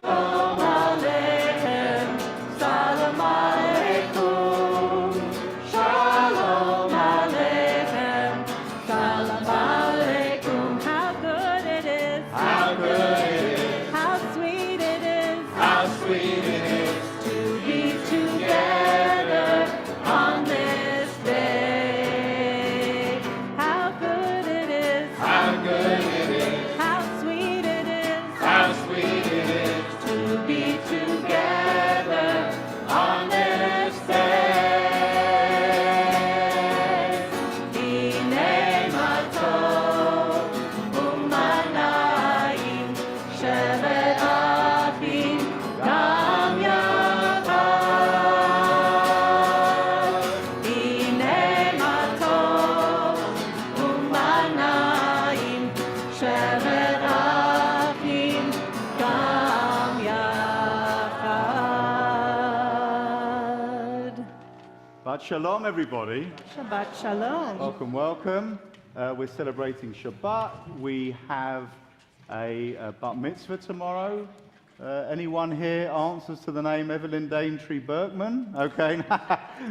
Salam Aleichem, Shalom Aleichem, Salam Aleichem. How good it is, how good it is, how sweet it is, how sweet it is to be together on this day. How good it is, how good it is, how sweet it is, how sweet it is to be together on this day. Hine matov u'manayim shevet achim gam yachad. Hine matov u'manayim shevet achim gam yachad. Shabbat Shalom, everybody. Shabbat Shalom. Welcome, welcome. We're celebrating Shabbat. We have a bat mitzvah tomorrow. Anyone here answers to the name Evelyn Daintree Berkman? Okay.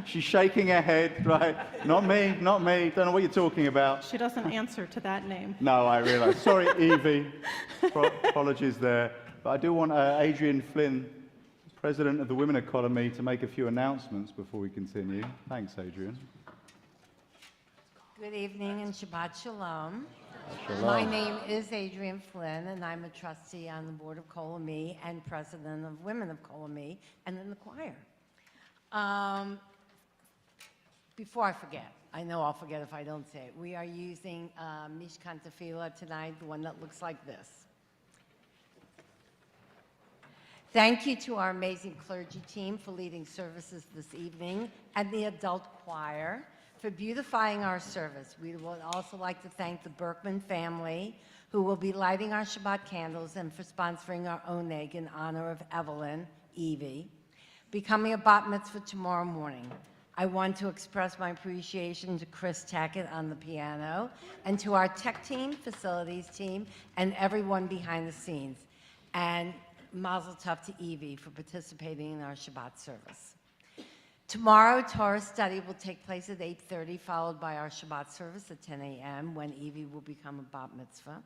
She's shaking her head, right? Not me, not me. Don't know what you're talking about. She doesn't answer to that name. No, I realise. Sorry, Evie. Apologies there. But I do want Adrian Flynn, President of the Women Economy, to make a few announcements before we continue. Thanks, Adrian. Good evening and Shabbat Shalom. Shalom. My name is Adrian Flynn, and I'm a trustee on the board of Kolami and president of Women of Kolami and in the choir. Before I forget, I know I'll forget if I don't say it, we are using Mishkan Tefillah tonight, the one that looks like this. Thank you to our amazing clergy team for leading services this evening and the adult choir for beautifying our service. We would also like to thank the Berkman family who will be lighting our Shabbat candles and for sponsoring our oneg in honor of Evelyn, Evie, becoming a bat mitzvah tomorrow morning. I want to express my appreciation to Chris Tackett on the piano and to our tech team, facilities team, and everyone behind the scenes. And Mazel Tov to Evie for participating in our Shabbat service. Tomorrow, Torah study will take place at 8:30, followed by our Shabbat service at 10 a.m. when Evie will become a bat mitzvah.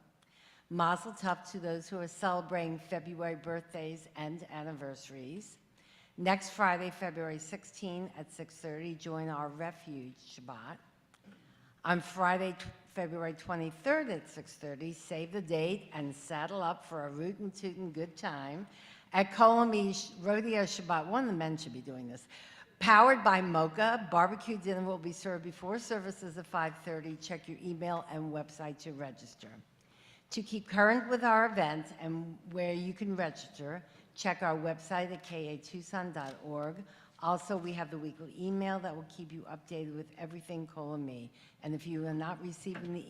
Mazel Tov to those who are celebrating February birthdays and anniversaries. Next Friday, February 16 at 6:30, join our Refuge Shabbat. On Friday, February 23rd at 6:30, save the date and saddle up for a rootin' tootin' good time at Kolami Rodeo Shabbat. One of the men should be doing this. Powered by Mocha, barbecue dinner will be served before services at 5:30. Check your email and website to register. To keep current with our events and where you can register, check our website at katucson.org. Also, we have the weekly email that will keep you updated with everything Kolami. And if you are not receiving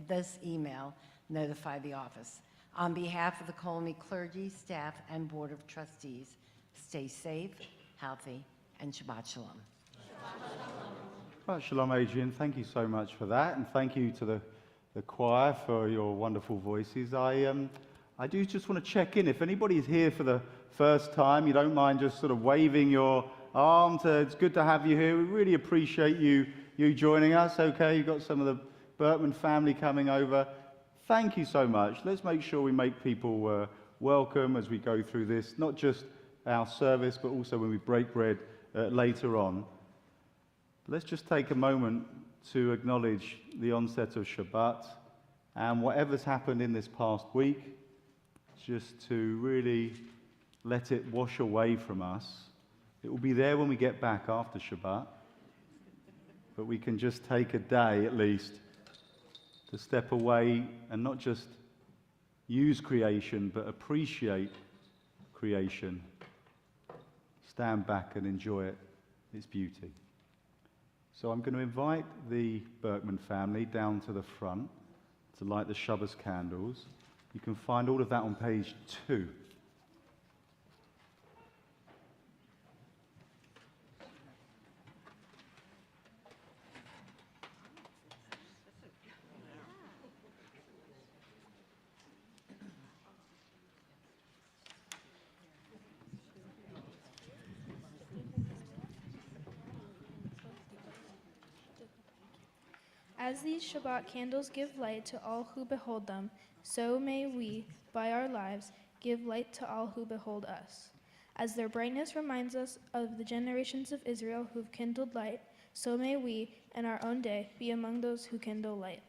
this email, notify the office. On behalf of the Kolami clergy, staff, and board of trustees, stay safe, healthy, and Shabbat Shalom. Shabbat Shalom, Adrian. Thank you so much for that, and thank you to the choir for your wonderful voices. I do just want to check in. If anybody is here for the first time, you don't mind just sort of waving your arm. It's good to have you here. We really appreciate you joining us. Okay, you've got some of the Berkman family coming over. Thank you so much. Let's make sure we make people welcome as we go through this, not just our service, but also when we break bread later on. Let's just take a moment to acknowledge the onset of Shabbat and whatever's happened in this past week, just to really let it wash away from us. It will be there when we get back after Shabbat, but we can just take a day at least to step away and not just use creation, but appreciate creation. Stand back and enjoy its beauty. So I'm going to invite the Berkman family down to the front to light the Shabbat candles. You can find all of that on page 2. As these Shabbat candles give light to all who behold them, so may we, by our lives, give light to all who behold us. As their brightness reminds us of the generations of Israel who've kindled light, so may we, in our own day, be among those who kindle light.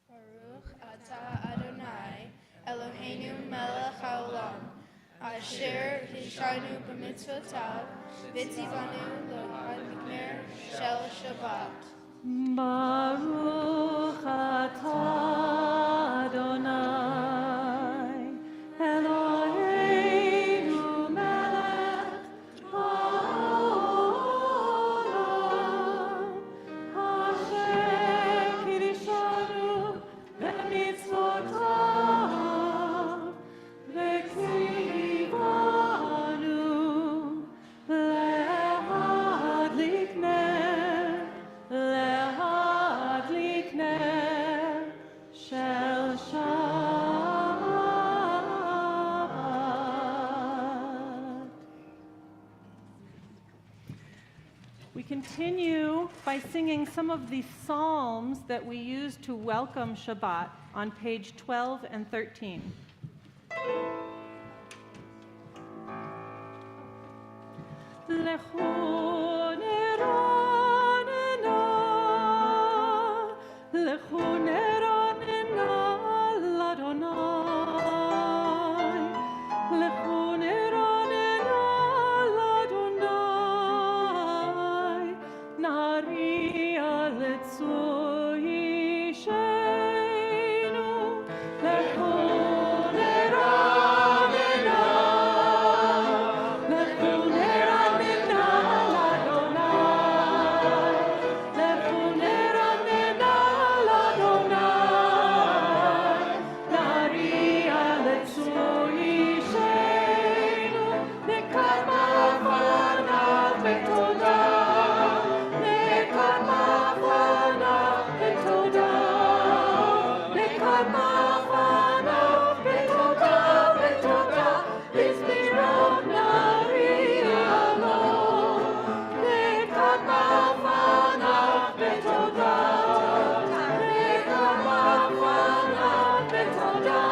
Baruch atah Adonai, Eloheinu melech haolam, asher hishanu b'mitzvotav, v'tzivanu l'hadmikner shel Shabbat. Baruch atah Adonai, Eloheinu melech haolam, asher kirishanu b'mitzvotav, v'tzivanu lehadlik ner shel Shabbat. We continue by singing some of the psalms that we use to welcome Shabbat on page 12 and 13. Lechu neranena, lechu neranena l'Adonai, lechu neranena l'Adonai, nariya letzuyishenu, lechu neranena, lechu neranena l'Adonai, lechu neranena l'Adonai, nariya letzuyishenu, nekama fanav betoda, nekama fanav betoda, nekama fanav betoda, betoda, lizmiron nariya lo, nekama fanav betoda, nekama fanav betoda,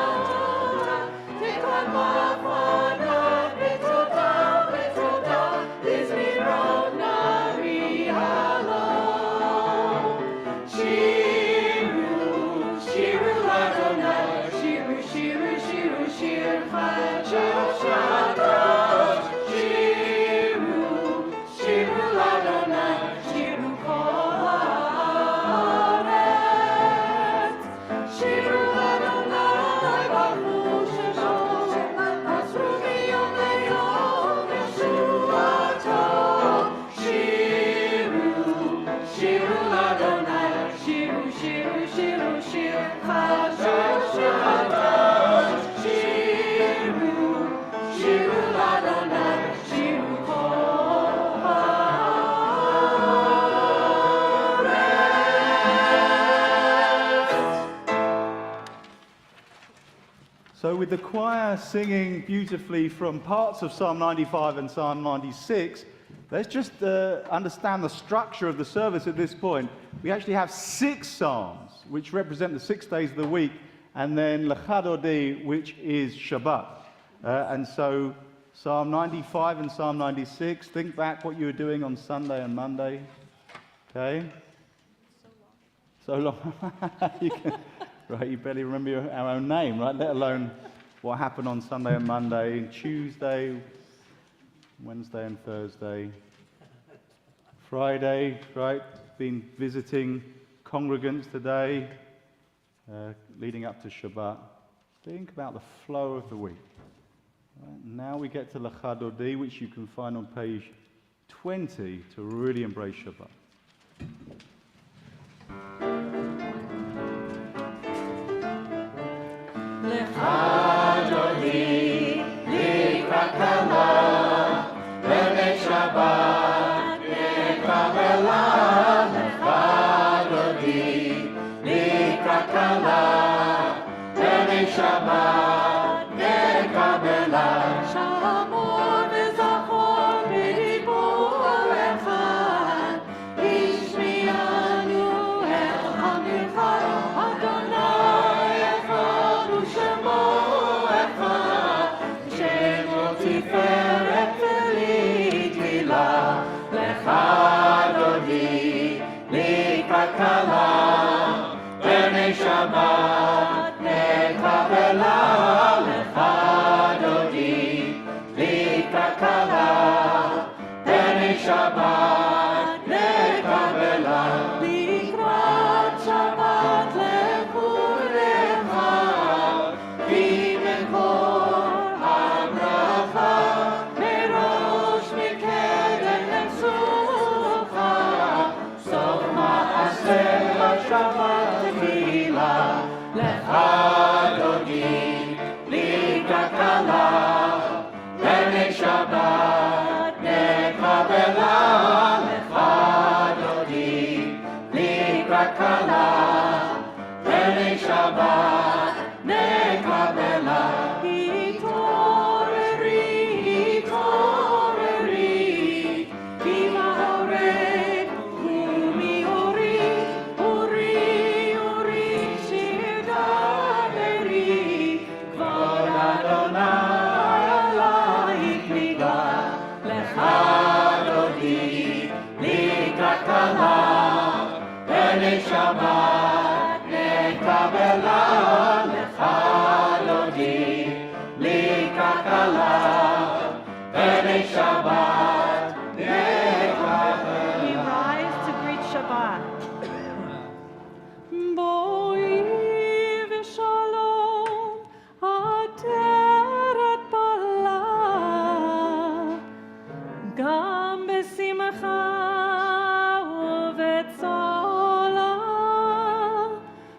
nekama fanav betoda, betoda, lizmiron nariya lo. Shiru, shiru Adonai, shiru, shiru, shiru, shir Chadash, shiru, shiru Adonai, shiru kol haaretz, shiru Adonai baruch shemo, asru miyom leyom yeshuato, shiru, shiru Adonai, shiru, shiru, shiru, shir Chadash, shiru, shiru Adonai, shiru kol haaretz. So, with the choir singing beautifully from parts of Psalm 95 and Psalm 96, let's just understand the structure of the service at this point. We actually have 6 psalms, which represent the 6 days of the week, and then Lechadodi, which is Shabbat. And so, Psalm 95 and Psalm 96, think back what you were doing on Sunday and Monday. Okay? So long. You can, right, you barely remember our own name, right? Let alone what happened on Sunday and Monday, and Tuesday, Wednesday and Thursday, Friday, right? Been visiting congregants today, leading up to Shabbat. Think about the flow of the week. Right? Now we get to Lechadodi, which you can find on page 20 to really embrace Shabbat. Lecha Adodi, Likrat Kala, B'nei Shabbat, Nekabela, Shalom v'zachor b'dibur echad, Ishmianu el hamichad, Adonai echad u'shemo echad, Shemo tiferet v'litila, Lecha Adodi, Likrat Kala, B'nei Shabbat, Nekabela, Lecha Adodi, Likrat Kala, B'nei Shabbat, Nekabela, Likrat Shabbat lechurecha, V'mekor habracha, Merosh mikeden lesucha, Sof ma'aseh Shabbat tefila, Lecha Adodi, Likrat Kala, B'nei Shabbat, Nekabela, Lecha Adodi, Likrat Kala, B'nei Shabbat, Nekabela. Hitoreri, hitoreri, ki ma'oreh, umi ori, uri, uri, shir daveri, Kvod Adonai alayich nigar, Lecha Adodi, Likrat Kala, B'nei Shabbat, Nekabela, Lecha Adodi, Likrat Kala, B'nei Shabbat, Nekabela. We rise to greet Shabbat. Boi v'shalom, ateret bala, gam besimcha ובצולה,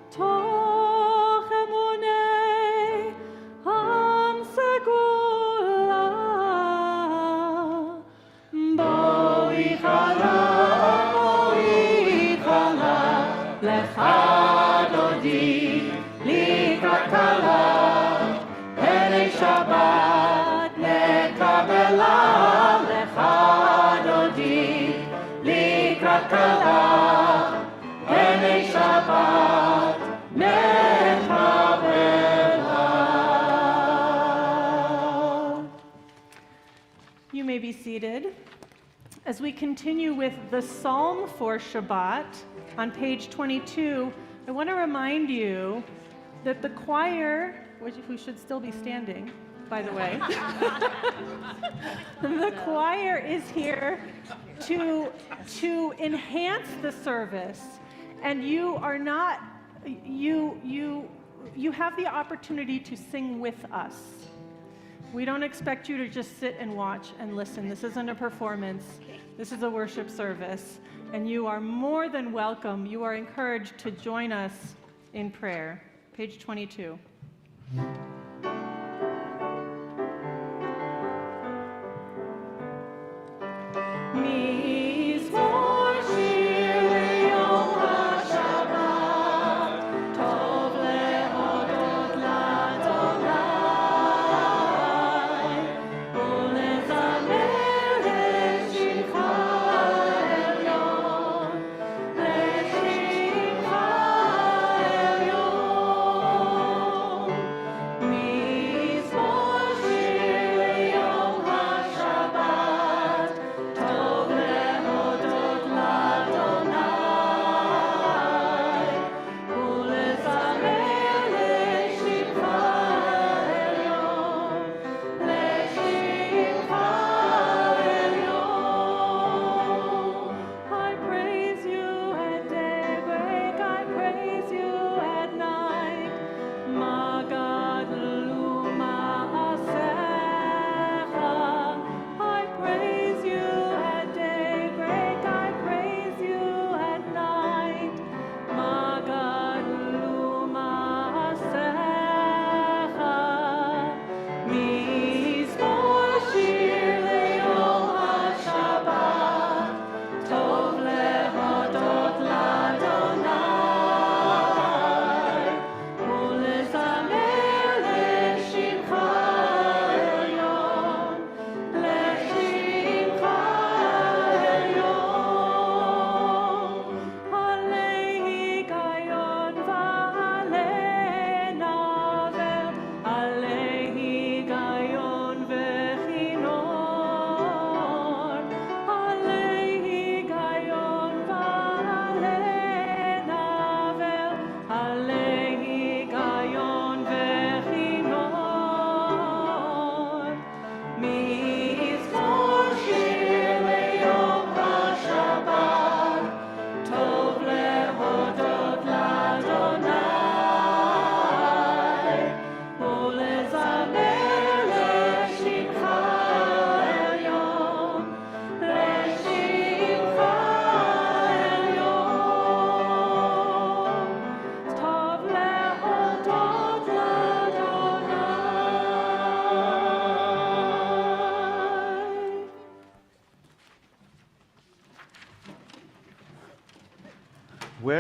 תוך אמוני עם סגולה. בואי חלה, לך דודי, לקראת כלה, ב'נei שבת נקבלה, לך דודי, לקראת כלה, ב'נei שבת נקבלה. You may be seated. As we continue with the Psalm for Shabbat on page 22, I want to remind you that the choir, which we should still be standing, by the way, the choir is here to enhance the service, and you are not, you have the opportunity to sing with us. We don't expect you to just sit and watch and listen. This isn't a performance. This is a worship service, and you are more than welcome. You are encouraged to join us in prayer. Page 22.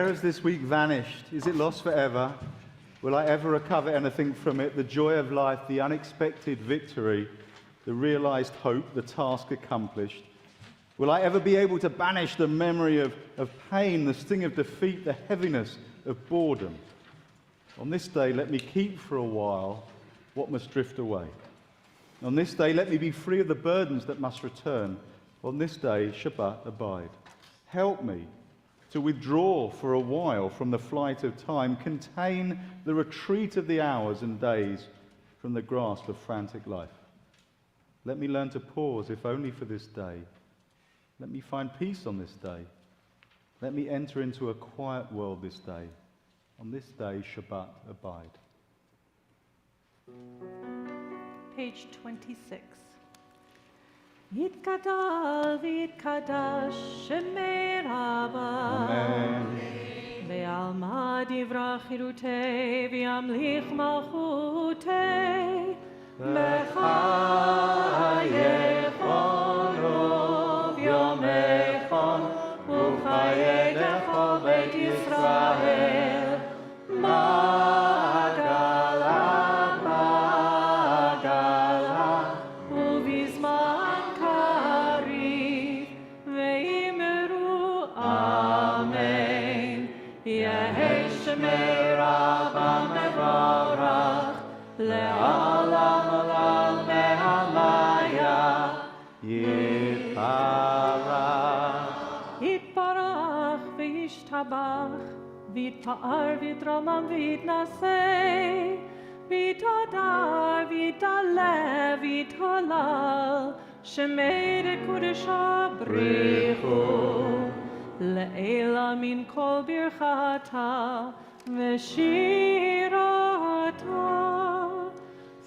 Where has this week vanished? Is it lost forever? Will I ever recover anything from it? The joy of life, the unexpected victory, the realized hope, the task accomplished? Will I ever be able to banish the memory of pain, the sting of defeat, the heaviness of boredom? On this day, let me keep for a while what must drift away. On this day, let me be free of the burdens that must return. On this day, Shabbat, abide. Help me to withdraw for a while from the flight of time, contain the retreat of the hours and days from the grasp of frantic life. Let me learn to pause, if only for this day. Let me find peace on this day. Let me enter into a quiet world this day. On this day, Shabbat, abide. Page 26. Yitkadal v'yitkadash shemei Rabba. Amen. Ve'alma divra chirutei v'yamlich malchutei. Mechayechon u'vyomechon u'chayedecho beit Yisrael. Magala, magala, uvizman kariv, ve'imeru amen. Yehei shemei Rabba mevorach, le'olam olam me'amaya. Yitparach. Yitparach ve'yishtabach, v'yitpa'ar v'yitramam v'yitnasei, v'yitadar v'yitalev v'yithalal, shemei dekudesha brichu, le'ela min kol birchata v'shirata,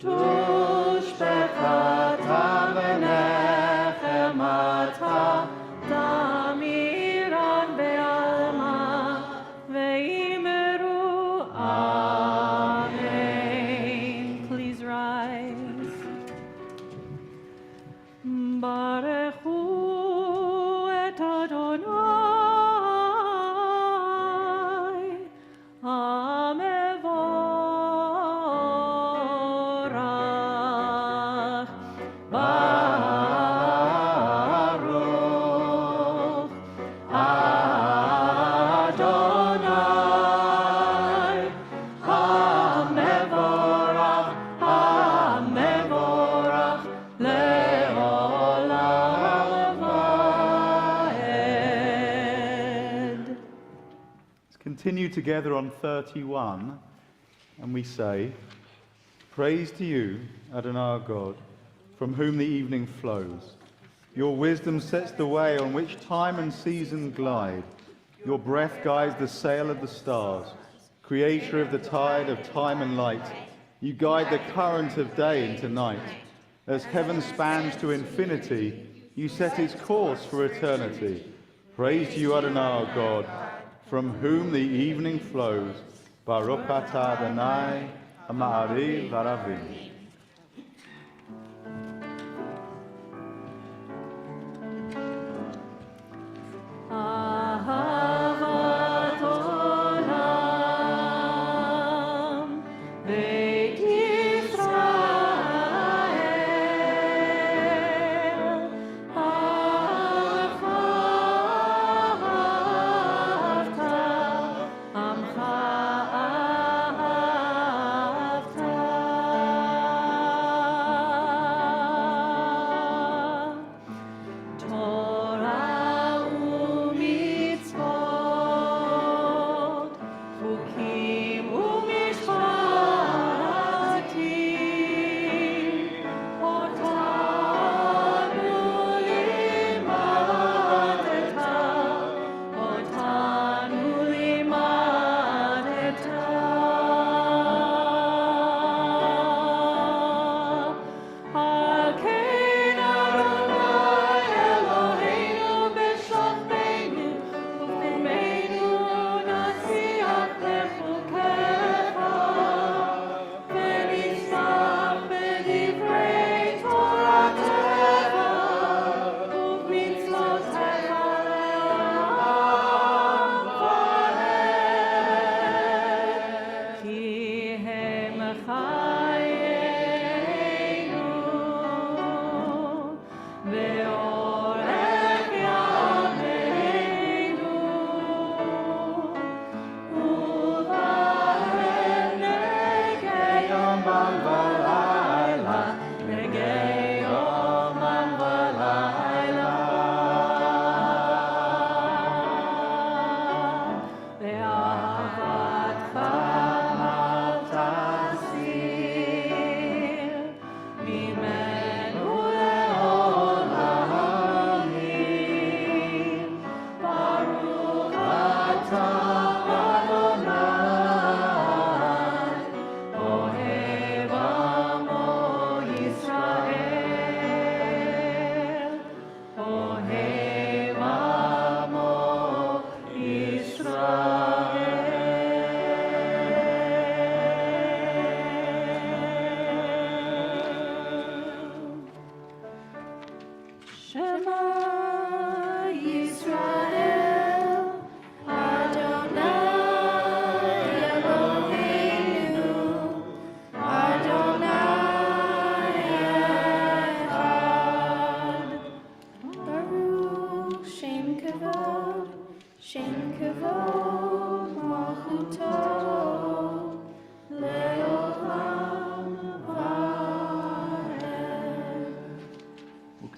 tushbechata v'nechemata, damiran be'alma, ve'imeru amen. Please rise. Barechu et Adonai, Amevorach, Baruch, Adonai, Amevorach, Amevorach, le'olam va'ed. Let's continue together on 31, and we say, Praise to you, Adonai our God, from whom the evening flows. Your wisdom sets the way on which time and season glide. Your breath guides the sail of the stars. Creator of the tide of time and light, you guide the current of day into night. As heaven spans to infinity, you set its course for eternity. Praise to you, Adonai our God, from whom the evening flows. Baruch atah Adonai, Ha'ma'ariv v'aravim. Ahavat olam, Beit Yisrael, ahavta, amcha ahavta.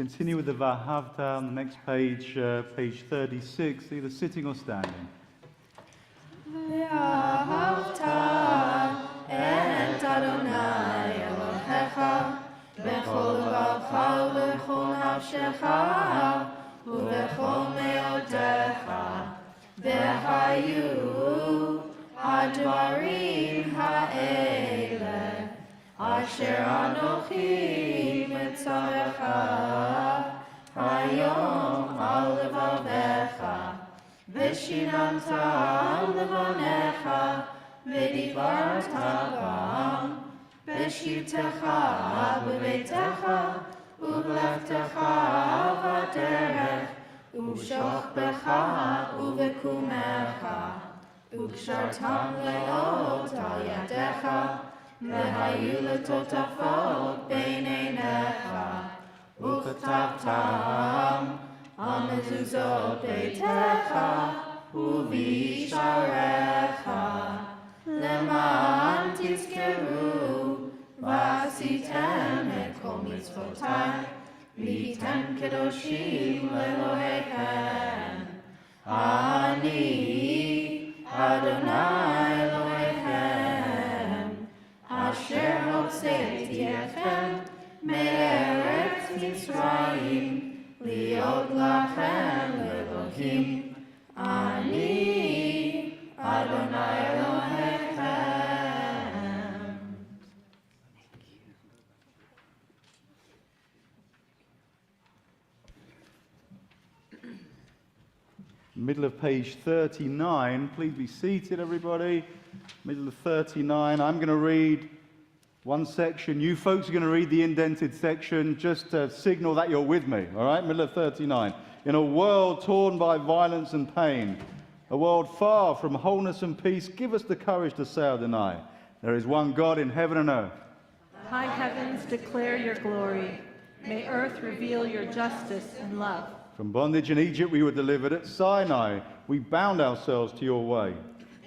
continue with the Vahavta on the next page, page 36, either sitting or standing. ואהבת את אדוני אלוהיך בכל לבבך ובכל נפשך ובכל מאודך. והיו הדברים האלה אשר אנוכי מצווך היום על לבביך. ושיננת לבניך ודיברת בם בשבתך בביתך ובלכתך בדרך ובשוכבך ובקומך וקשרתם לאות על ידיך והיו לטוטפות בין עיניך וכתבתם על מזוזות ביתך ובשעריך למען תזכרו ועשיתם את כל מצוותיי והייתם קדושים לאלוהיכם. אני אדוני אלוהיכם אשר הוצאתי אתכם מארץ מצרים להיות לכם לאלוהים. אני אדוני אלוהיכם. Middle of page 39. Please be seated, everybody. Middle of 39. I'm going to read one section. You folks are going to read the indented section just to signal that you're with me. All right? Middle of 39. In a world torn by violence and pain, a world far from wholeness and peace, give us the courage to say Adonai. There is one God in heaven and earth. High heavens declare your glory. May earth reveal your justice and love. From bondage in Egypt we were delivered. At Sinai we bound ourselves to your way.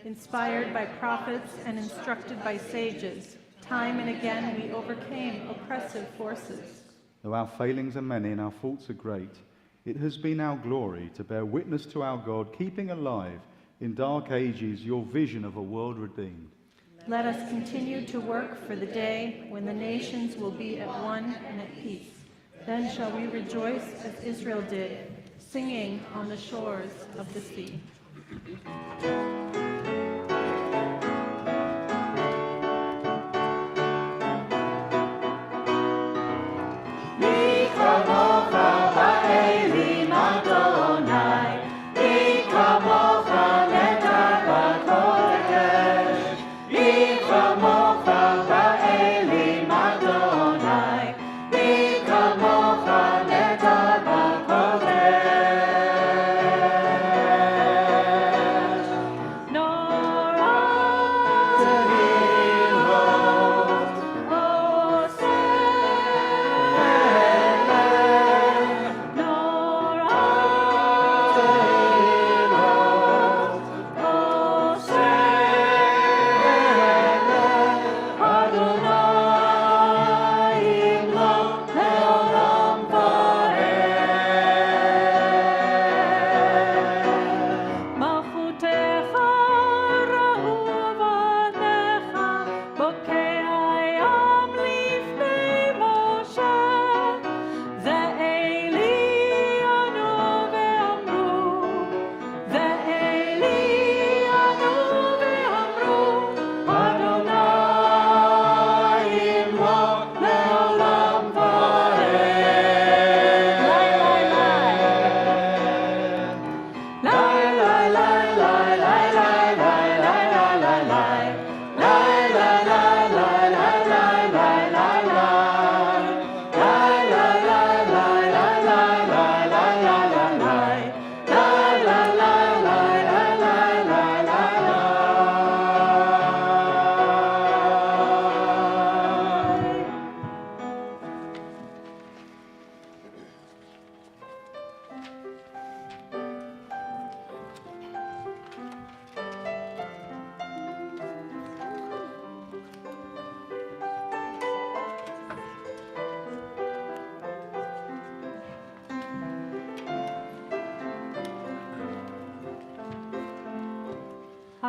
Inspired by prophets and instructed by sages, time and again we overcame oppressive forces. Though our failings are many and our faults are great, it has been our glory to bear witness to our God, keeping alive in dark ages your vision of a world redeemed. Let us continue to work for the day when the nations will be at one and at peace. Then shall we rejoice as Israel did, singing on the shores of the sea.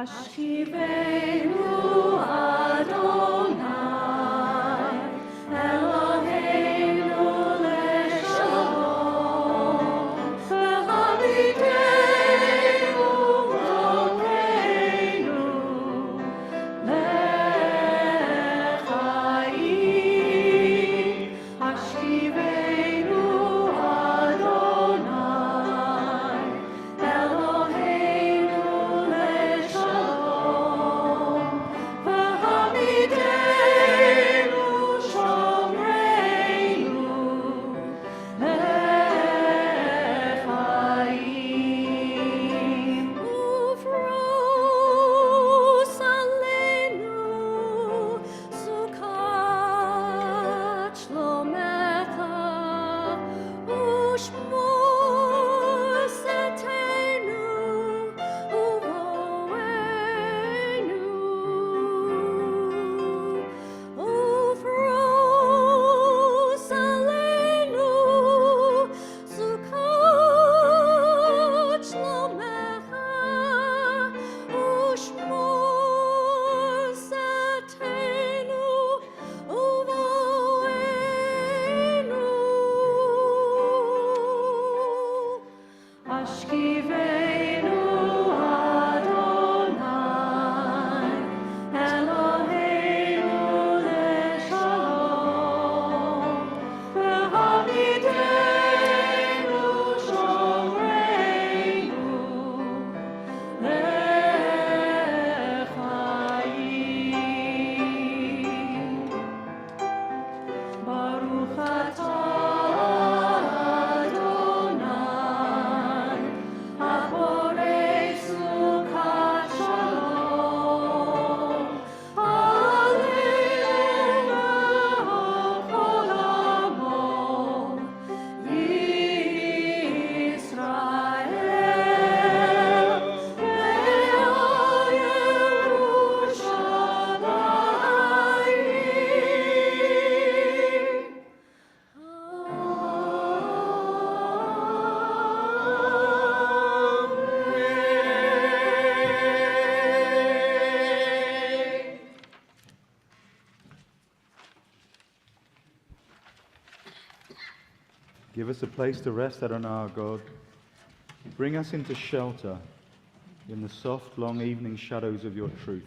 Hashivenu Adonai, Eloheinu leShalom, v'hamidenu Elokeinu lechaim. Hashivenu Adonai, Eloheinu leShalom, v'hamidenu shomreinu lechaim. Ufros aleinu sukat shlomecha, ushmor seteinu uvoenu. Ufros aleinu sukat shlomecha, ushmor seteinu uvoenu. Ashkivenu Adonai, Eloheinu leShalom, v'hamidenu shomreinu lechaim. Baruch atah Adonai, haporei sukat shalom. Hallelujah, kol amo Yisrael, ve'al Yerushalayim. Give us a place to rest, Adonai our God. Bring us into shelter in the soft, long evening shadows of your truth.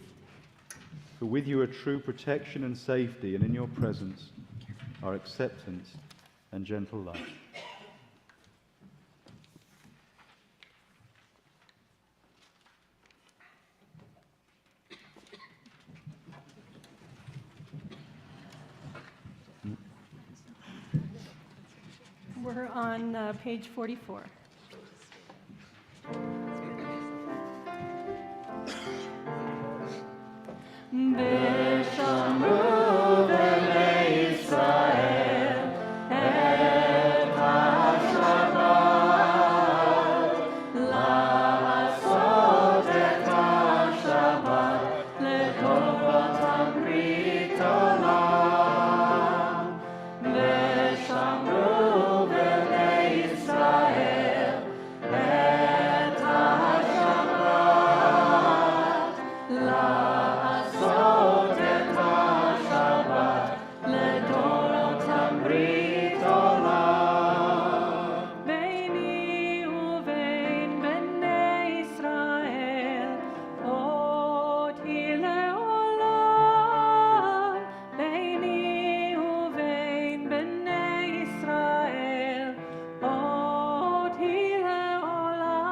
For with you are true protection and safety, and in your presence are acceptance and gentle love. We're on page 44. V'shamru b'nei Yisrael et ha-Shabbat, la'asot et ha-Shabbat לדורותם ברית עולם. ושמרו בני ישראל את השבת, לעשות את השבת לדורותם ברית עולם. ביני ובין בני ישראל אות היא לעולם. ביני ובין בני ישראל אות היא לעולם.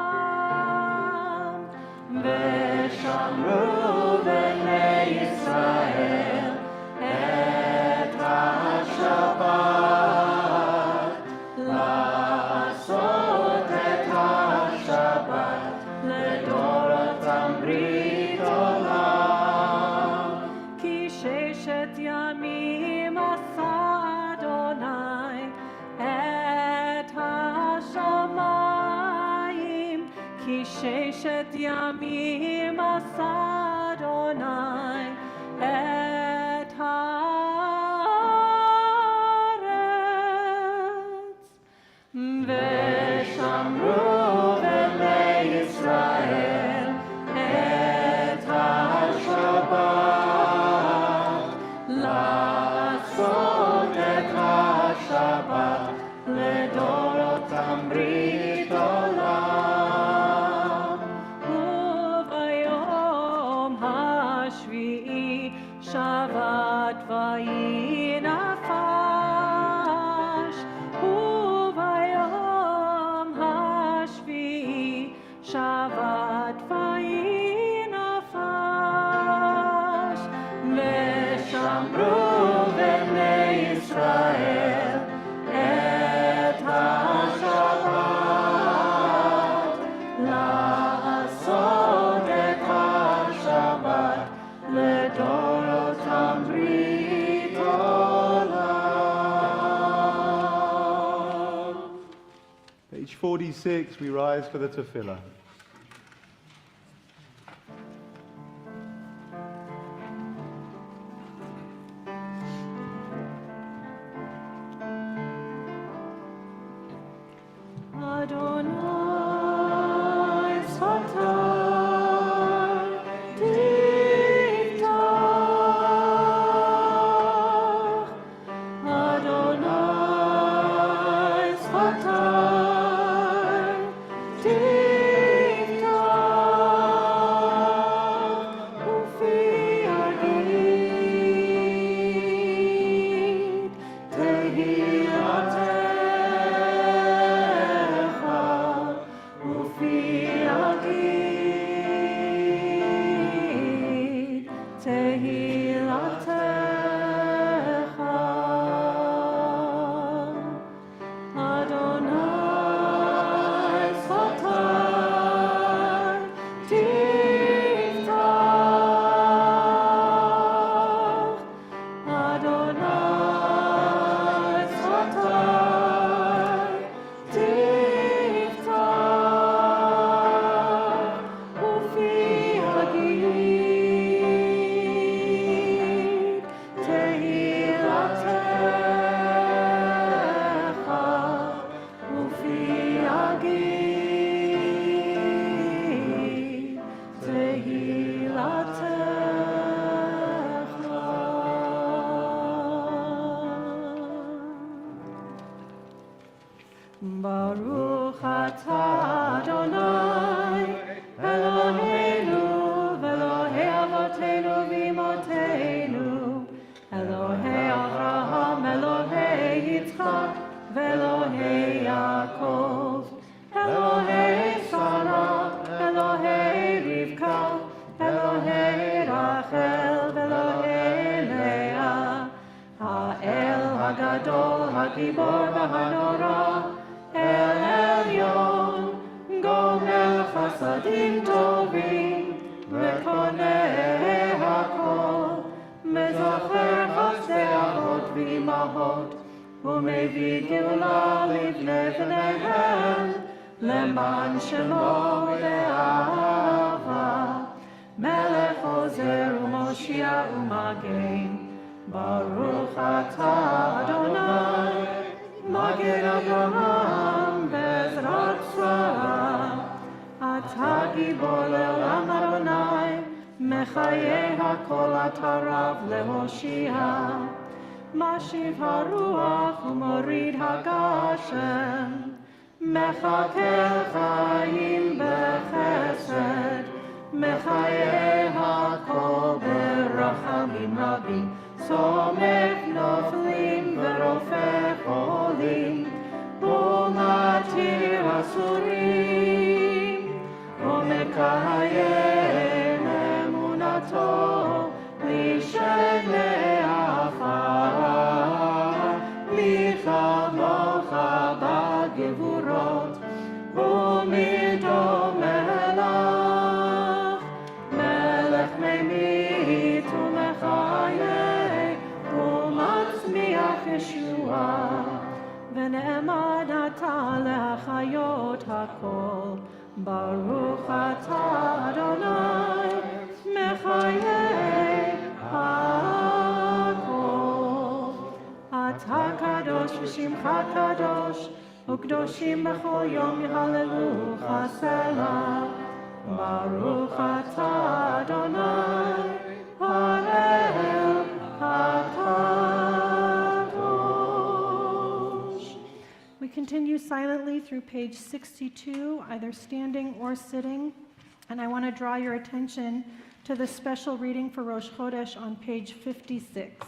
ושמרו בני ישראל את השבת, לעשות את השבת לדורותם ברית עולם. כי ששת ימים עשה אדוני את השמיים, כי ששת ימים עשה אדוני את הארץ. ושמרו בני ישראל את Shabbat vayinafash, uvayom hashvi'i, Shabbat vayinafash, v'shamru b'nei Yisrael et ha-Shabbat, la'asot et ha-Shabbat, לדורותם ברית עולם. Page 46, we rise for the tefillah. Adonai Satai Tiftach, Adonai Satai Tiftach, Ufi Agid Tehillateh. Baruch atah Adonai Eloheinu v'Elohei avoteinu v'imotenu Elohei Avraham, Elohei Yitzchak v'Elohei Yaakov Elohei Sarah, Elohei Rivka Elohei Rachel v'Elohei Leah Ha'el Hagadol Hagibor v'Hanora El Elyon, Gomer Chasadim Tovim, Vekoneh Hakol, Mezocher Chasdei Avot v'Imahot, Umevi Geula Livnei Bneihem, Leman Shemo Be'ahava, Melech Ozer u'Moshiach u'Magen, Baruch atah Adonai, Magen Avraham Bezrat Sarah, Ata Gibor Le'olam Adonai, Mechayeh HaKol Ata Rav Lehoshia, Mashiv HaRuach U'Morid HaGashem, Mechakel Chaim Bechesed, Mechayeh HaKol Berachamim Rabim, Somech Noflim V'Rofeh Cholim, U'Matir Asurim, U'Mekayem Emunato, L'Shenei Afar, Michamocha B'Gevurot, U'Midom Melach, Melech Memit U'Mechayeh, U'Matzmiach Yeshua, V'ne'emad atah le'achayot hakol, Baruch atah Adonai, Mechayeh hakol. Atah kadosh v'shimcha kadosh, U'kdoshim b'chol yom yehalelucha selah. Baruch atah Adonai, Harel HaKadosh. We continue silently through page 62, either standing or sitting. And I want to draw your attention to the special reading for Rosh Chodesh on page 56.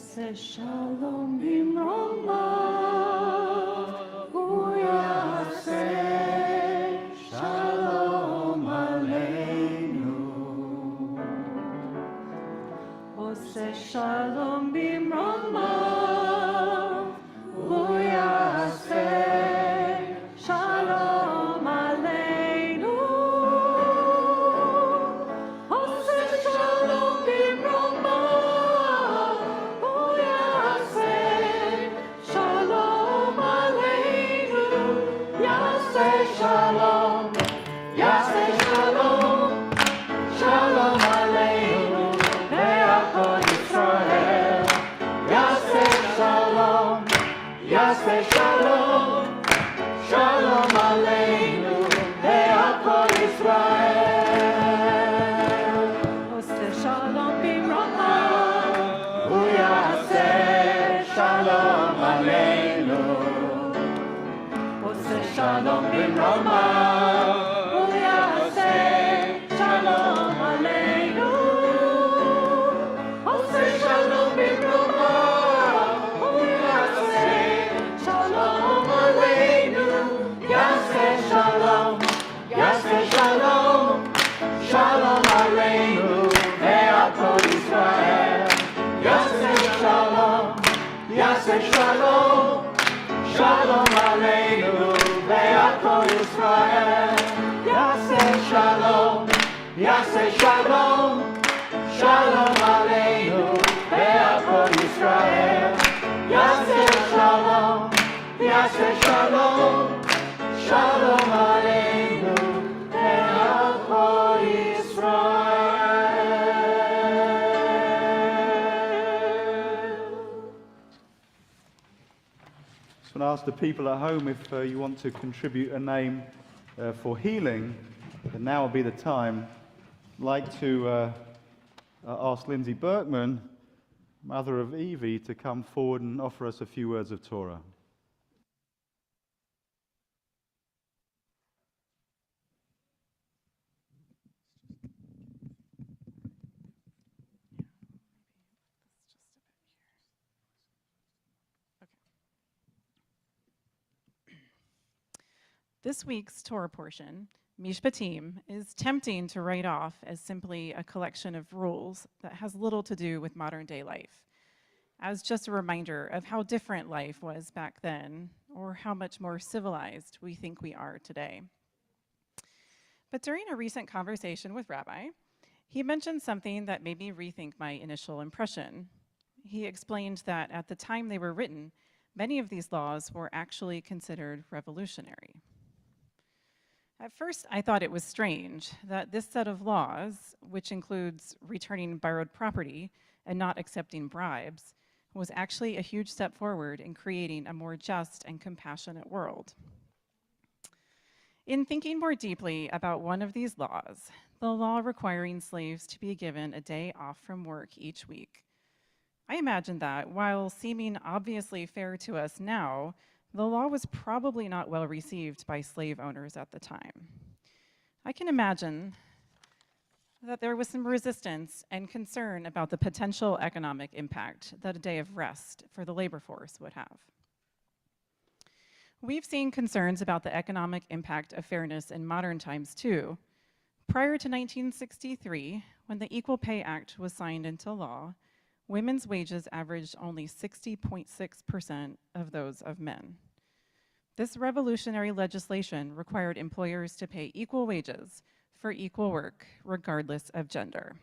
עושה שלום במרומיו, הוא יעשה שלום עלינו. עושה שלום במרומיו, הוא יעשה שלום עלינו. עושה שלום במרומיו, הוא יעשה שלום עלינו. יעשה שלום, יעשה שלום, שלום עלינו ועל כל ישראל. יעשה שלום, יעשה שלום, שלום עלינו ועל כל ישראל. עושה שלום במרומיו, הוא יעשה שלום עלינו. עושה שלום במרומיו, הוא יעשה שלום עלינו. עושה שלום במרומיו, הוא יעשה שלום עלינו. יעשה שלום, יעשה שלום, שלום עלינו ועל כל ישראל. יעשה שלום, יעשה שלום, שלום עלינו ועל כל ישראל. יעשה שלום, יעשה שלום, שלום עלינו ועל כל ישראל. יעשה שלום, יעשה שלום, שלום עלינו ועל כל ישראל. So I ask the people at home if you want to contribute a name for healing, then now would be the time. I'd like to ask Lindsay Berkman, mother of Evie, to come forward and offer us a few words of Torah. This week's Torah portion, Mishpatim, is tempting to write off as simply a collection of rules that has little to do with modern day life, as just a reminder of how different life was back then, or how much more civilized we think we are today. But during a recent conversation with Rabbi, he mentioned something that made me rethink my initial impression. He explained that at the time they were written, many of these laws were actually considered revolutionary. At first, I thought it was strange that this set of laws, which includes returning borrowed property and not accepting bribes, was actually a huge step forward in creating a more just and compassionate world. In thinking more deeply about one of these laws, the law requiring slaves to be given a day off from work each week, I imagined that, while seeming obviously fair to us now, the law was probably not well received by slave owners at the time. I can imagine that there was some resistance and concern about the potential economic impact that a day of rest for the labor force would have. We've seen concerns about the economic impact of fairness in modern times too. Prior to 1963, when the Equal Pay Act was signed into law, women's wages averaged only 60.6% of those of men. This revolutionary legislation required employers to pay equal wages for equal work, regardless of gender.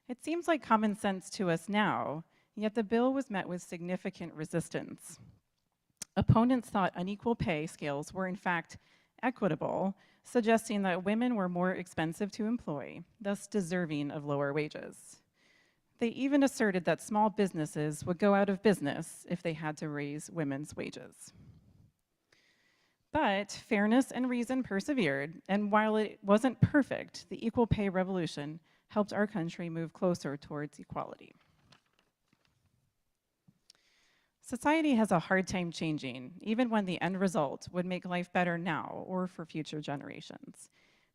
It seems like common sense to us now, yet the bill was met with significant resistance. Opponents thought unequal pay scales were in fact equitable, suggesting that women were more expensive to employ, thus deserving of lower wages. They even asserted that small businesses would go out of business if they had to raise women's wages. But fairness and reason persevered, and while it wasn't perfect, the equal pay revolution helped our country move closer towards equality. Society has a hard time changing, even when the end result would make life better now or for future generations.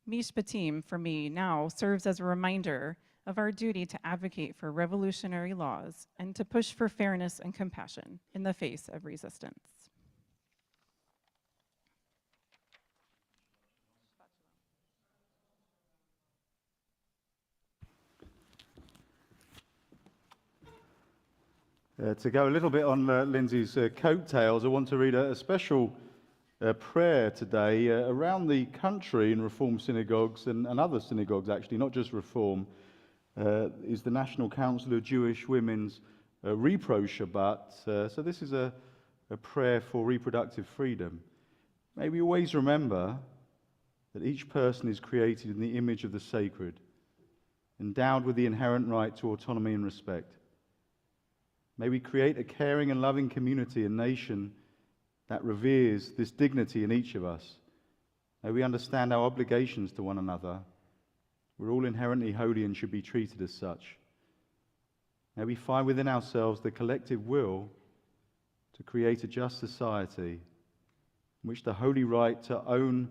Mishpatim, for me, now serves as a reminder of our duty to advocate for revolutionary laws and to push for fairness and compassion in the face of resistance. To go a little bit on Lindsay's coattails, I want to read a special prayer today around the country in Reform synagogues and other synagogues, actually, not just Reform, is the National Council of Jewish Women's Repro Shabbat. So this is a prayer for reproductive freedom. May we always remember that each person is created in the image of the sacred, endowed with the inherent right to autonomy and respect. May we create a caring and loving community and nation that reveres this dignity in each of us. May we understand our obligations to one another. We're all inherently holy and should be treated as such. May we find within ourselves the collective will to create a just society in which the holy right to own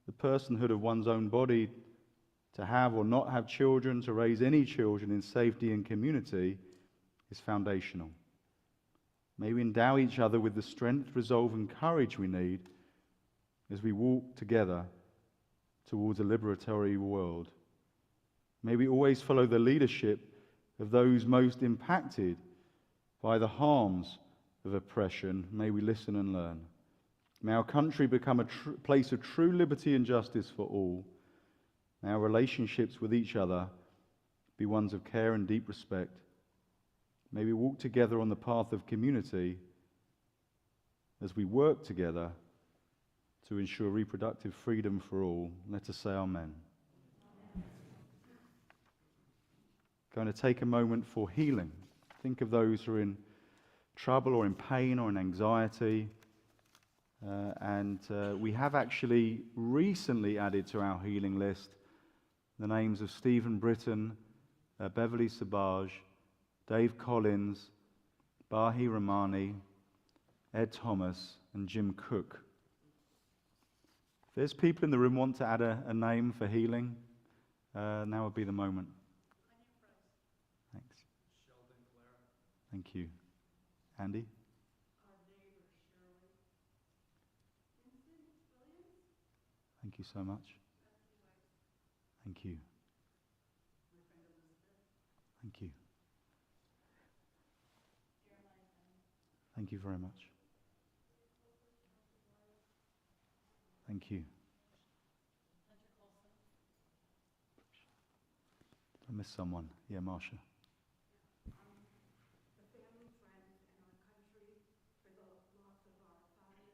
the personhood of one's own body, to have or not have children, to raise any children in safety and community is foundational. May we endow each other with the strength, resolve, and courage we need as we walk together towards a liberatory world. May we always follow the leadership of those most impacted by the harms of oppression. May we listen and learn. May our country become a place of true liberty and justice for all. May our relationships with each other be ones of care and deep respect. May we walk together on the path of community as we work together to ensure reproductive freedom for all. Let us say amen. Going to take a moment for healing. Think of those who are in trouble or in pain or in anxiety. We have actually recently added to our healing list the names of Stephen Britton, Beverly Sabaj, Dave Collins, Bahi Ramani, Ed Thomas, and Jim Cook. If there's people in the room want to add a name for healing, now would be the moment. Thanks. Sheldon Clare. Thank you. Andy? Our neighbor Shirley. Vincent Williams. Thank you so much. Thank you. My friend Elizabeth. Thank you. Thank you very much. Thank you. I missed someone. Yeah, Marsha. The family, friends, and our country for the loss of our five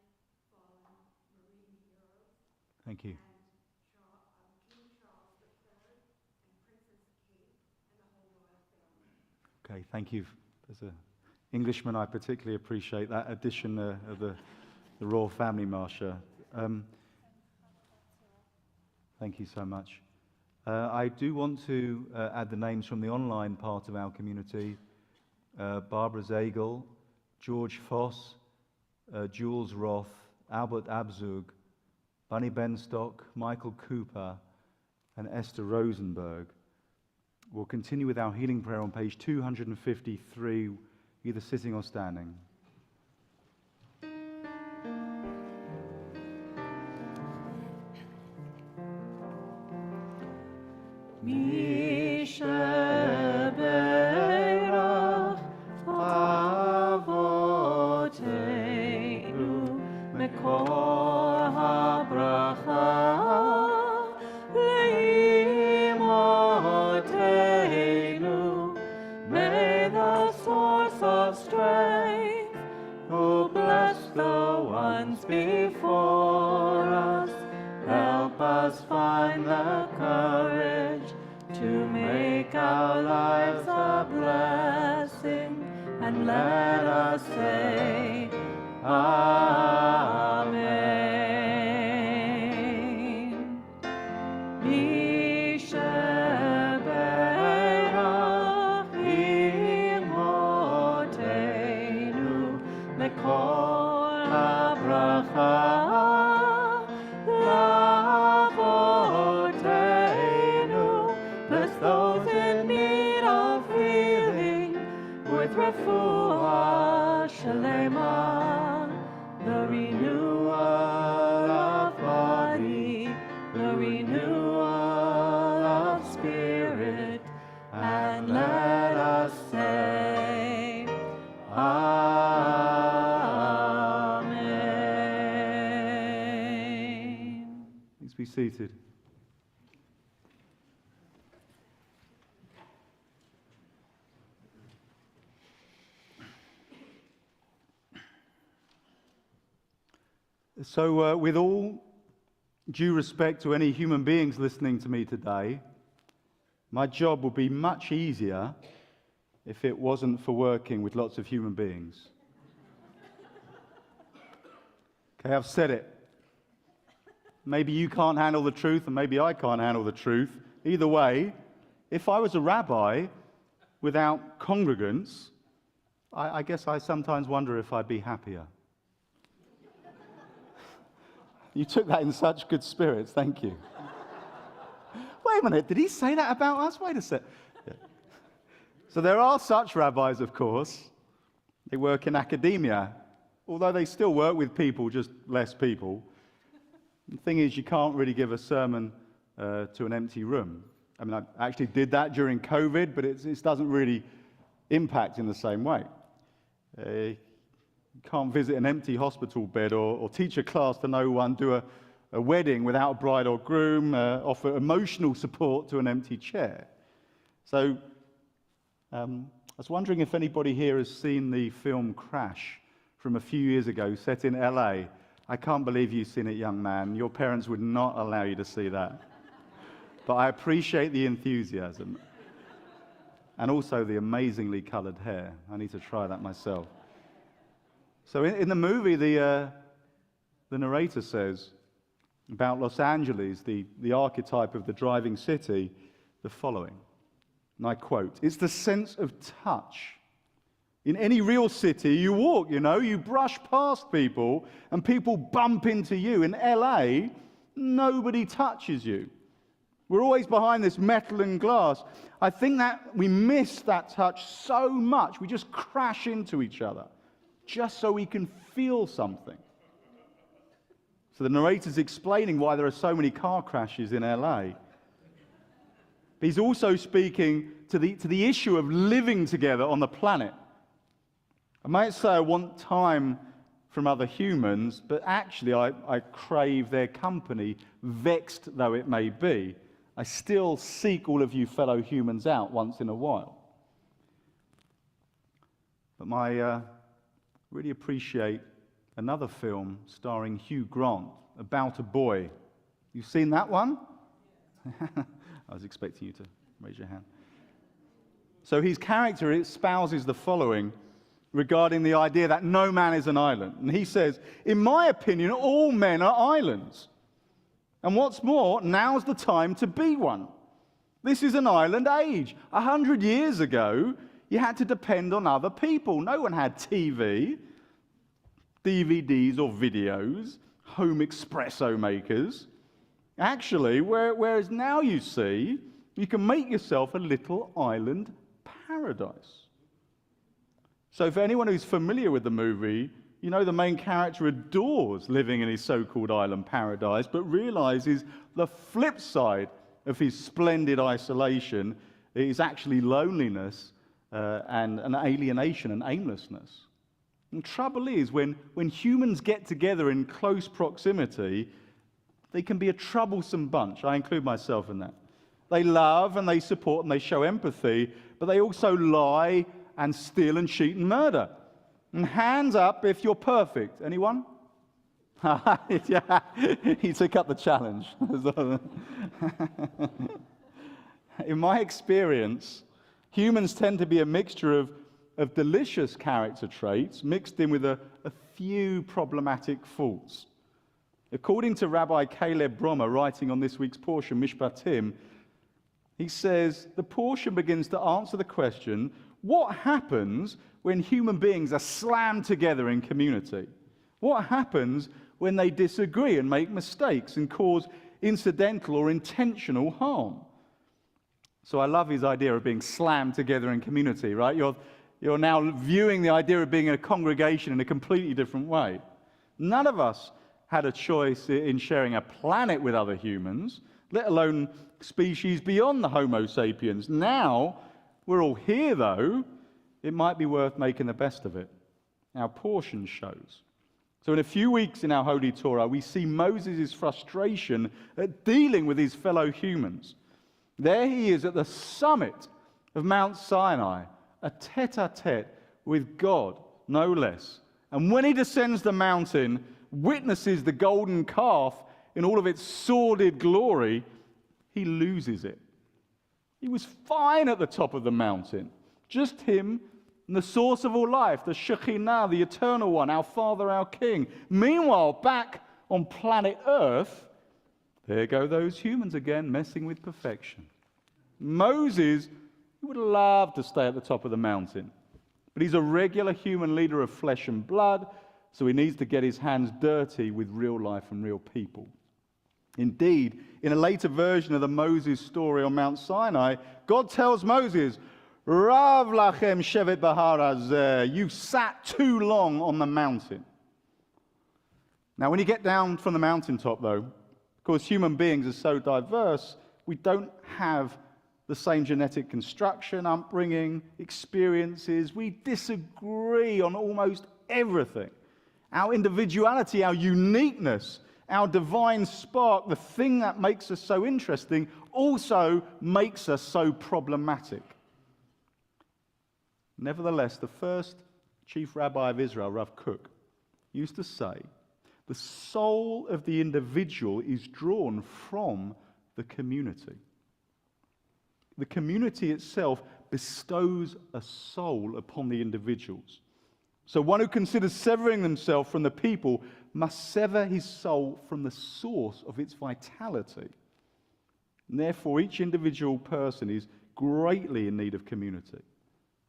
fallen Marine heroes. Thank you. And King Charles III and Princess Kate and the whole royal family. Okay, thank you. As an Englishman, I particularly appreciate that addition of the royal family, Marsha. Thank you so much. I do want to add the names from the online part of our community. Barbara Zagel, George Foss, Jules Roth, Albert Abzug, Bunny Benstock, Michael Cooper, and Esther Rosenberg. We'll continue with our healing prayer on page 253, either sitting or standing. Mishaberach Avoteinu Mekor HaBracha Leimotenu. May the source of strength, who bless the ones before us, help us find the courage to make our lives a blessing, and let us say, Amen. Mishaberach Imotenu Mekor HaBracha Lavotenu. Bless those in need. refuah shalema, the renewal of body, the renewal of spirit, and let us say, Amen. Please be seated. So, with all due respect to any human beings listening to me today, my job would be much easier if it wasn't for working with lots of human beings. Okay, I've said it. Maybe you can't handle the truth, and maybe I can't handle the truth. Either way, if I was a rabbi without congregants, I guess I sometimes wonder if I'd be happier. You took that in such good spirits, thank you. Wait a minute, did he say that about us? Wait a sec. Yeah. So there are such rabbis, of course. They work in academia, although they still work with people, just less people. The thing is, you can't really give a sermon to an empty room. I mean, I actually did that during COVID, but it doesn't really impact in the same way. You can't visit an empty hospital bed or teach a class to no one, do a wedding without a bride or groom, offer emotional support to an empty chair. So I was wondering if anybody here has seen the film Crash from a few years ago, set in LA. I can't believe you've seen it, young man. Your parents would not allow you to see that. But I appreciate the enthusiasm and also the amazingly colored hair. I need to try that myself. So in the movie, the narrator says about Los Angeles, the archetype of the driving city, the following, and I quote, "It's the sense of touch. In any real city, you walk, you brush past people, and people bump into you. In LA, nobody touches you. We're always behind this metal and glass. I think that we miss that touch so much, we just crash into each other, just so we can feel something." So the narrator's explaining why there are so many car crashes in LA. But he's also speaking to the issue of living together on the planet. I might say I want time from other humans, but actually I crave their company, vexed though it may be. I still seek all of you fellow humans out once in a while. But I really appreciate another film starring Hugh Grant, About a Boy. You've seen that one? I was expecting you to raise your hand. So his character espouses the following regarding the idea that no man is an island. And he says, "In my opinion, all men are islands. And what's more, now's the time to be one. This is an island age. 100 years ago, you had to depend on other people. No one had TV, DVDs or videos, home espresso makers. Actually, whereas now you see, you can make yourself a little island paradise." So for anyone who's familiar with the movie, you know the main character adores living in his so-called island paradise, but realizes the flip side of his splendid isolation is actually loneliness and an alienation and aimlessness. And trouble is, when humans get together in close proximity, they can be a troublesome bunch. I include myself in that. They love and they support and they show empathy, but they also lie and steal and cheat and murder. And hands up if you're perfect. Anyone? Yeah, he took up the challenge. In my experience, humans tend to be a mixture of delicious character traits mixed in with a few problematic faults. According to Rabbi Caleb Brommer, writing on this week's portion, Mishpatim, he says, the portion begins to answer the question, what happens when human beings are slammed together in community? What happens when they disagree and make mistakes and cause incidental or intentional harm? So I love his idea of being slammed together in community, right? you're now viewing the idea of being in a congregation in a completely different way. None of us had a choice in sharing a planet with other humans, let alone species beyond the Homo sapiens. Now, we're all here, though. It might be worth making the best of it. Our portion shows. So in a few weeks in our Holy Torah, we see Moses' frustration at dealing with his fellow humans. There he is at the summit of Mount Sinai, a tete-a-tete with God, no less. And when he descends the mountain, witnesses the golden calf in all of its sordid glory, he loses it. He was fine at the top of the mountain, just him and the source of all life, the Shekinah, the Eternal One, our Father, our King. Meanwhile, back on planet Earth, there go those humans again, messing with perfection. Moses, he would love to stay at the top of the mountain, but he's a regular human leader of flesh and blood, so he needs to get his hands dirty with real life and real people. Indeed, in a later version of the Moses story on Mount Sinai, God tells Moses, Rav lachem shevet bahar hazeh, you sat too long on the mountain. Now, when you get down from the mountaintop, though, of course, human beings are so diverse, we don't have the same genetic construction, upbringing, experiences. We disagree on almost everything. Our individuality, our uniqueness, our divine spark, the thing that makes us so interesting, also makes us so problematic. Nevertheless, the first chief rabbi of Israel, Rav Kook, used to say, the soul of the individual is drawn from the community. The community itself bestows a soul upon the individuals. So one who considers severing themselves from the people must sever his soul from the source of its vitality. And therefore, each individual person is greatly in need of community,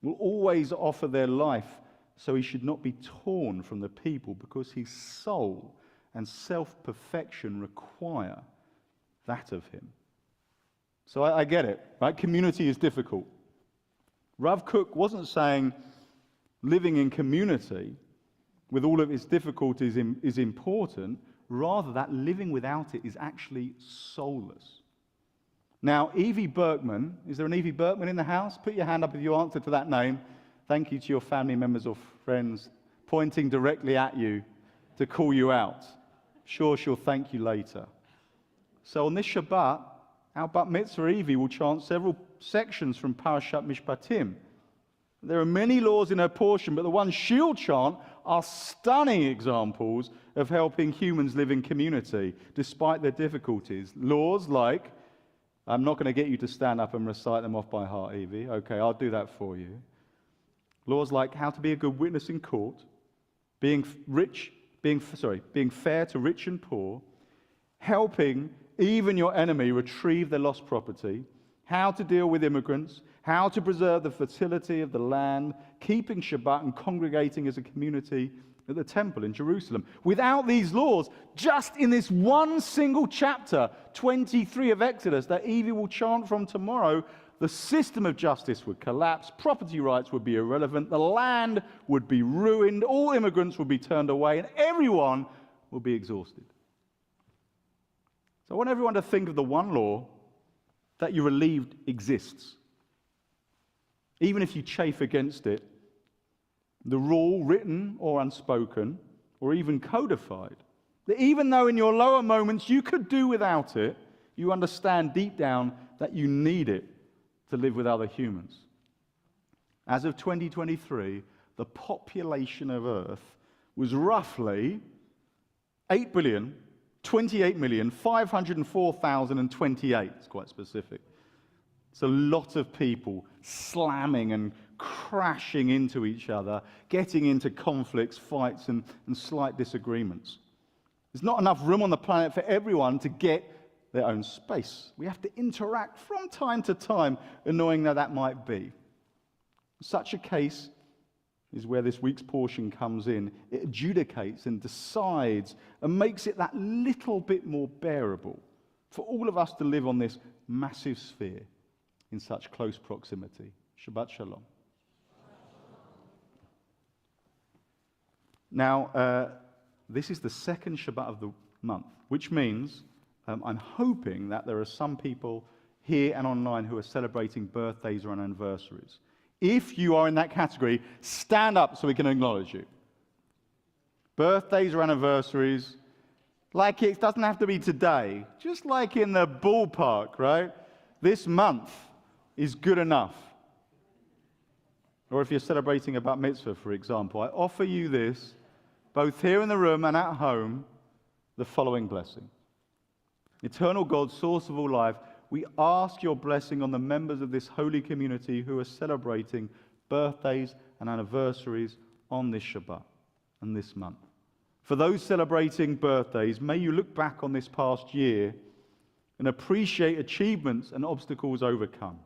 will always offer their life, so he should not be torn from the people, because his soul and self-perfection require that of him. So I get it, right? Community is difficult. Rav Kook wasn't saying living in community with all of its difficulties is important, rather that living without it is actually soulless. Now, Evie Berkman, is there an Evie Berkman in the house? Put your hand up if you answer to that name. Thank you to your family members or friends pointing directly at you to call you out. Sure, she'll thank you later. So on this Shabbat, our Bat Mitzvah Evie will chant several sections from Parashat Mishpatim. There are many laws in her portion, but the ones she'll chant are stunning examples of helping humans live in community, despite their difficulties. Laws like, I'm not going to get you to stand up and recite them off by heart, Evie. Okay, I'll do that for you. Laws like how to be a good witness in court, being fair to rich and poor, helping even your enemy retrieve their lost property, how to deal with immigrants, how to preserve the fertility of the land, keeping Shabbat and congregating as a community at the temple in Jerusalem. Without these laws, just in this one single chapter, 23 of Exodus, that Evie will chant from tomorrow, the system of justice would collapse, property rights would be irrelevant, the land would be ruined, all immigrants would be turned away, and everyone will be exhausted. So I want everyone to think of the one law that you're relieved exists. Even if you chafe against it, the rule, written or unspoken, or even codified, that even though in your lower moments you could do without it, you understand deep down that you need it to live with other humans. As of 2023, the population of Earth was roughly 8,028,504,028. It's quite specific. It's a lot of people slamming and crashing into each other, getting into conflicts, fights, and slight disagreements. There's not enough room on the planet for everyone to get their own space. We have to interact from time to time, annoying though that might be. Such a case is where this week's portion comes in. It adjudicates and decides and makes it that little bit more bearable for all of us to live on this massive sphere in such close proximity. Shabbat Shalom. Now, this is the second Shabbat of the month, which means I'm hoping that there are some people here and online who are celebrating birthdays or anniversaries. If you are in that category, stand up so we can acknowledge you. Birthdays or anniversaries, like it doesn't have to be today, just like in the ballpark, right? This month is good enough. Or if you're celebrating a bat mitzvah, for example, I offer you this, both here in the room and at home, the following blessing. Eternal God, source of all life, we ask your blessing on the members of this holy community who are celebrating birthdays and anniversaries on this Shabbat and this month. For those celebrating birthdays, may you look back on this past year and appreciate achievements and obstacles overcome.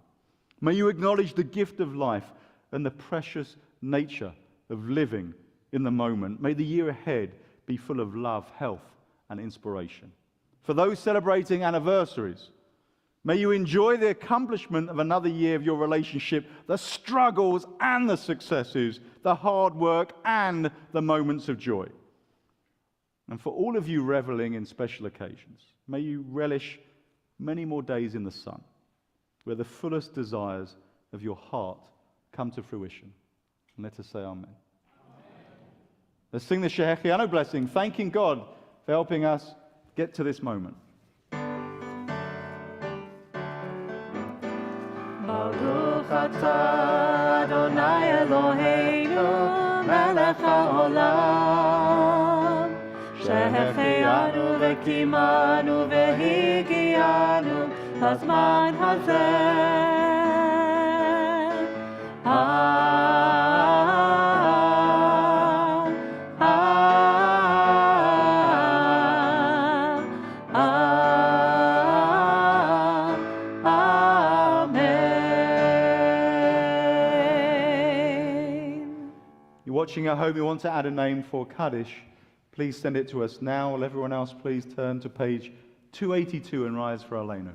May you acknowledge the gift of life and the precious nature of living in the moment. May the year ahead be full of love, health, and inspiration. For those celebrating anniversaries, may you enjoy the accomplishment of another year of your relationship, the struggles and the successes, the hard work and the moments of joy. And for all of you reveling in special occasions, may you relish many more days in the sun, where the fullest desires of your heart come to fruition. And let us say amen. Let's sing the Shehechianu blessing, thanking God for helping us get to this moment. Baruch atah Adonai Eloheinu melech haolam שהחיינו וקיימנו והגיענו לזמן הזה. You're watching at home, you want to add a name for Kaddish, please send it to us now. Will everyone else please turn to page 282 and rise for Aleinu.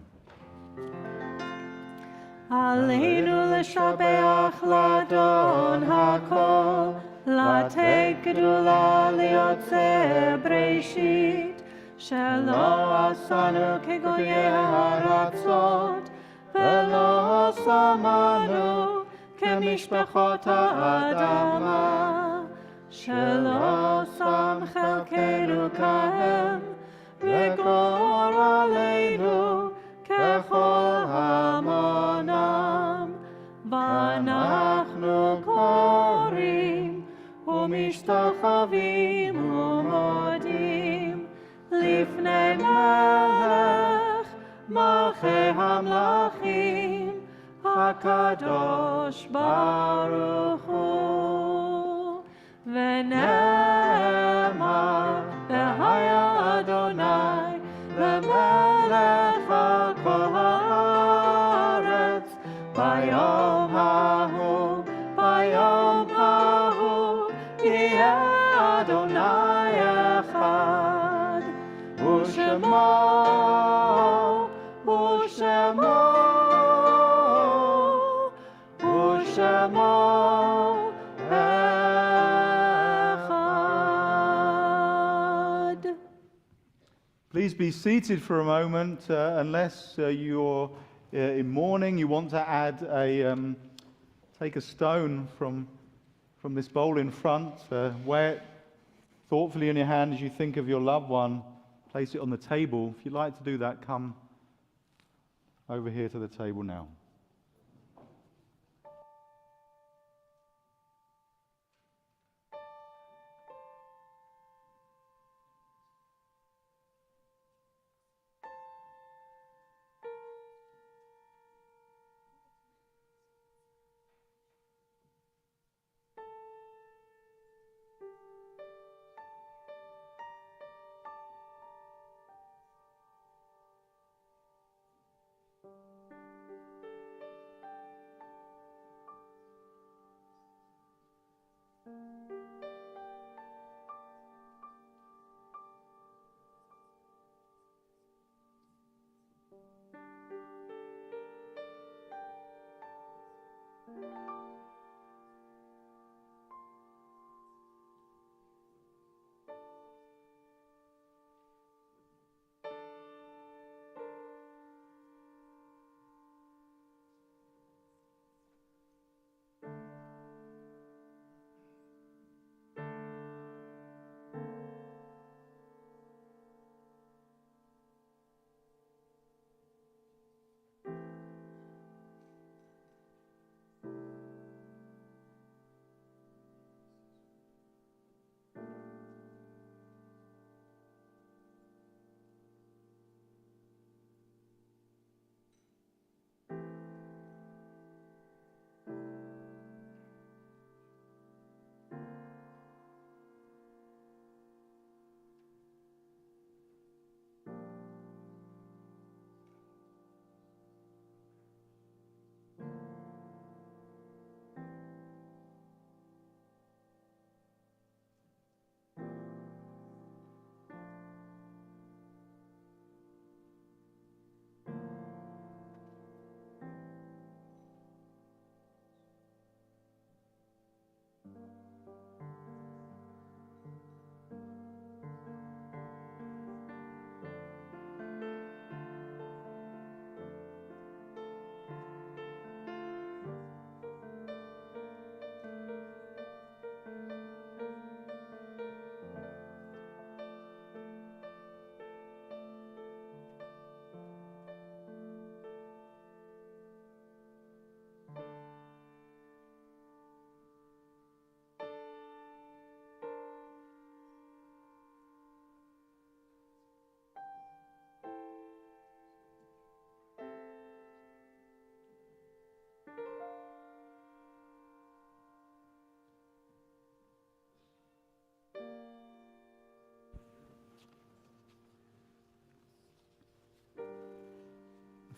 עלינו לשבח לאדון הכל, לתת גדולה ליוצר בראשית, שלא עשנו כגויי הארצות, ולא שמנו כמשפחות האדמה, שלא שם חלקנו כהם, וגור עלינו ככל המונם, ואנחנו קוראים ומשתחווים ומודים לפני מלך מלכי המלכים הקדוש ברוך הוא. ונאמר והיה אדוני למלך על כל הארץ ביום ההוא יהיה אדוני אחד ושמו אחד. Please be seated for a moment, unless you're in mourning, you want to add take a stone from this bowl in front, wear it thoughtfully in your hand as you think of your loved one, place it on the table. If you'd like to do that, come over here to the table now.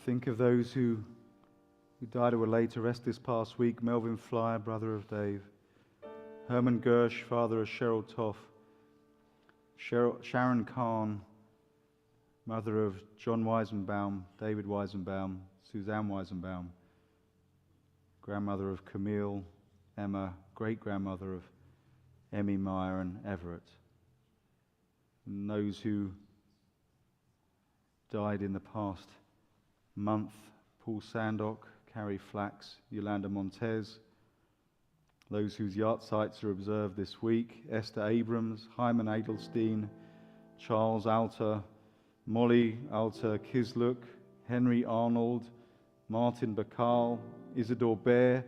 Think of those who died or were laid to rest this past week. Melvin Flyer, brother of Dave. Herman Gersh, father of Cheryl Toff. Sharon Kahn, mother of John Weisenbaum, David Weisenbaum, Suzanne Weisenbaum. Grandmother of Camille, Emma, great-grandmother of Emmy Meyer and Everett. And those who died in the past month, Paul Sandock, Carrie Flax, Yolanda Montez. Those whose yahrzeits are observed this week, Esther Abrams, Hyman Adelstein, Charles Alter, Molly Alter Kisluk, Henry Arnold, Martin Bacall, Isidore Bear,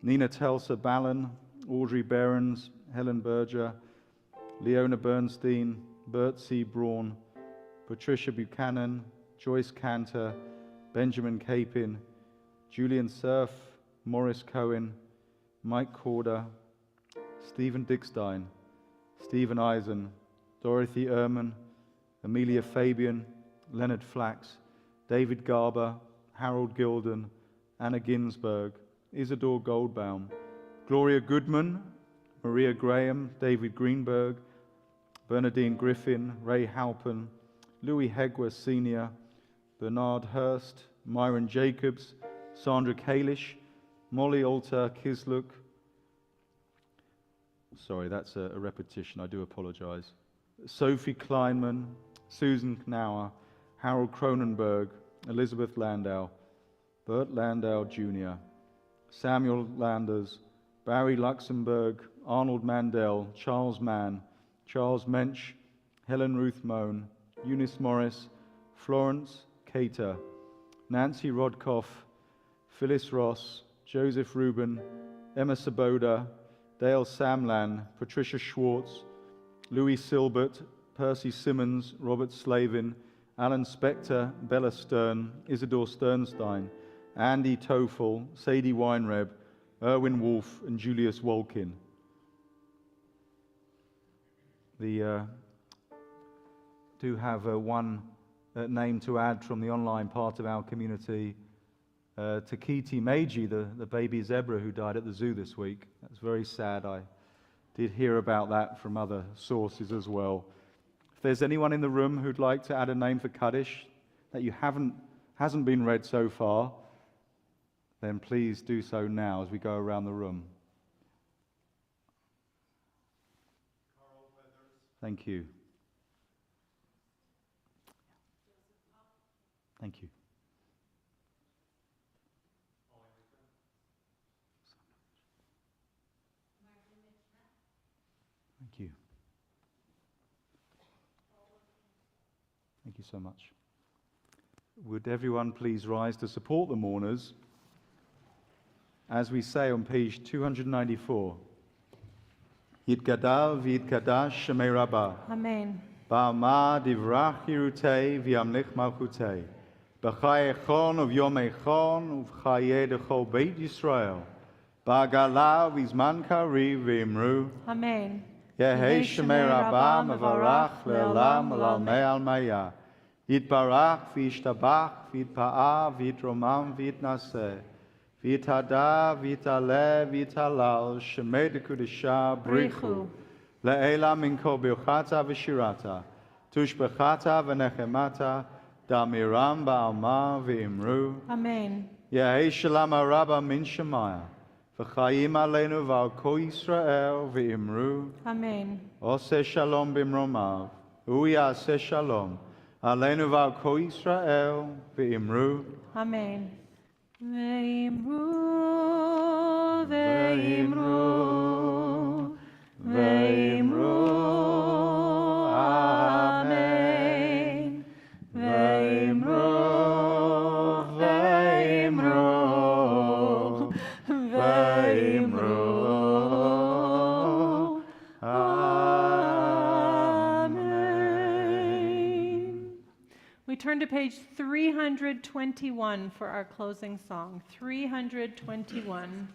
Nina Telsa Ballon, Audrey Behrens, Helen Berger, Leona Bernstein, Bert C. Braun, Patricia Buchanan, Joyce Cantor, Benjamin Capin, Julian Cerf, Morris Cohen, Mike Corder, Stephen Dickstein, Stephen Eisen, Dorothy Ehrman, Amelia Fabian, Leonard Flax, David Garber, Harold Gilden, Anna Ginsberg, Isidore Goldbaum, Gloria Goodman, Maria Graham, David Greenberg, Bernadine Griffin, Ray Halpin, Louis Hegwer Sr., Bernard Hurst, Myron Jacobs, Sandra Kalish, Molly Alter Kisluk. Sorry, that's a repetition, I do apologize. Sophie Kleinman, Susan Knauer, Harold Cronenberg, Elizabeth Landau, Bert Landau Jr., Samuel Landers, Barry Luxembourg, Arnold Mandel, Charles Mann, Charles Mensch, Helen Ruth Moan, Eunice Morris, Florence Cater, Nancy Rodkoff, Phyllis Ross, Joseph Rubin, Emma Saboda, Dale Samlan, Patricia Schwartz, Louis Silbert, Percy Simmons, Robert Slavin, Alan Spector, Bella Stern, Isidore Sternstein, Andy Toffel, Sadie Weinreb, Erwin Wolf, and Julius Wolkin. The do have one name to add from the online part of our community, to Kiti Meiji, the baby zebra who died at the zoo this week. That's very sad. I did hear about that from other sources as well. If there's anyone in the room who'd like to add a name for Kaddish that hasn't been read so far, then please do so now as we go around the room. Thank you. Thank you. Thank you. Thank you so much. Would everyone please rise to support the mourners as we say on page 294, Yitgadal v'yitkadash shemei Rabbah. Amen. Ba'ama divrach yirutei v'yamlich malchutei. B'chai echon uv'yom echon uv'chayei dechol beit Yisrael. Ba'gala v'zman kari v'imru. Amen. Yehei shemei Rabbah mevarach le'olam al'almei almaya. Yitbarach v'yishtabach v'yitpa'a v'yitromam v'yitnaseh. V'yitada v'yitale v'yitalal shemei dekudisha brichu. Le'ela min kol birchata v'shirata. Tushbechata v'nechemata. Damiram ba'alma v'imru. Amen. Yehei shalom rabba min shemaya. V'chayim aleinu v'al kol Yisrael v'imru. Amen. Oseh shalom b'mromav. Hu yaseh shalom. Aleinu v'al kol Yisrael v'imru. Amen. Ve'imru, ve'imru, ve'imru. Amen. Ve'imru, ve'imru, ve'imru. Amen. We turn to page 321 for our closing song. 321.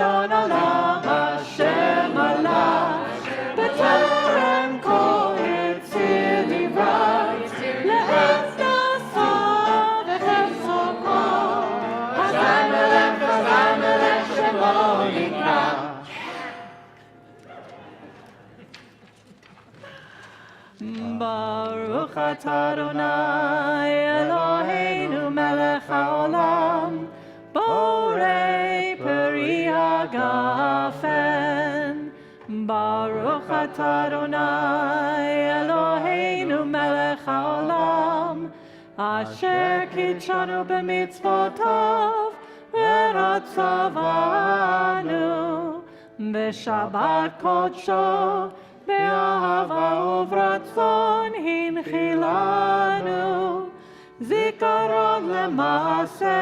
אדון עולם השם עלה בטרם כל יציר נברא לעץ נשא וחפצו כל חזאי מלך שמו נקרא ברוך אתה אדוני אלוהינו מלך העולם בורא פרי הגפן ברוך אתה אדוני אלוהינו מלך העולם אשר קידשנו במצוותיו ורצה בנו בשבת קודשו באהבה וברצון הנחילנו זיכרון למעשה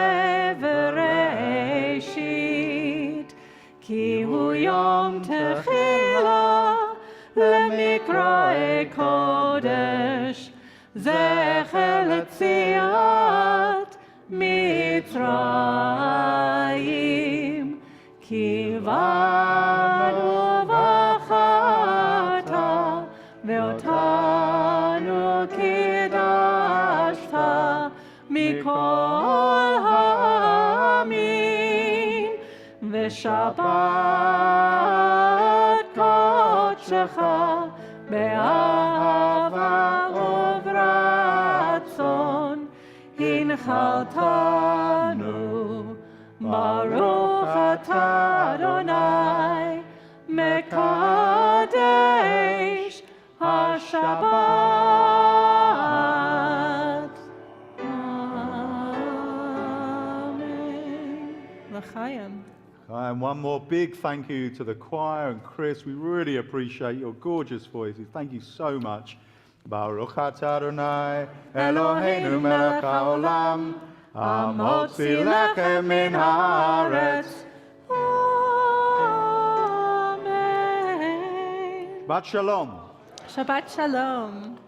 וראשית כי הוא יום תחילה למקראי קודש זכר ליציאת מצרים כי באנו בחרת ואותנו קידשת מכל העמים ושבת קודשך באהבה וברצון הנחלתנו ברוך אתה אדוני מקדש השבת Amen. L'chaim. And one more big thank you to the choir and Chris. We really appreciate your gorgeous voices. Thank you so much. Baruch atah Adonai Eloheinu melech haolam hamotzi lechem min haaretz. Amen. Shabbat Shalom. Shabbat Shalom.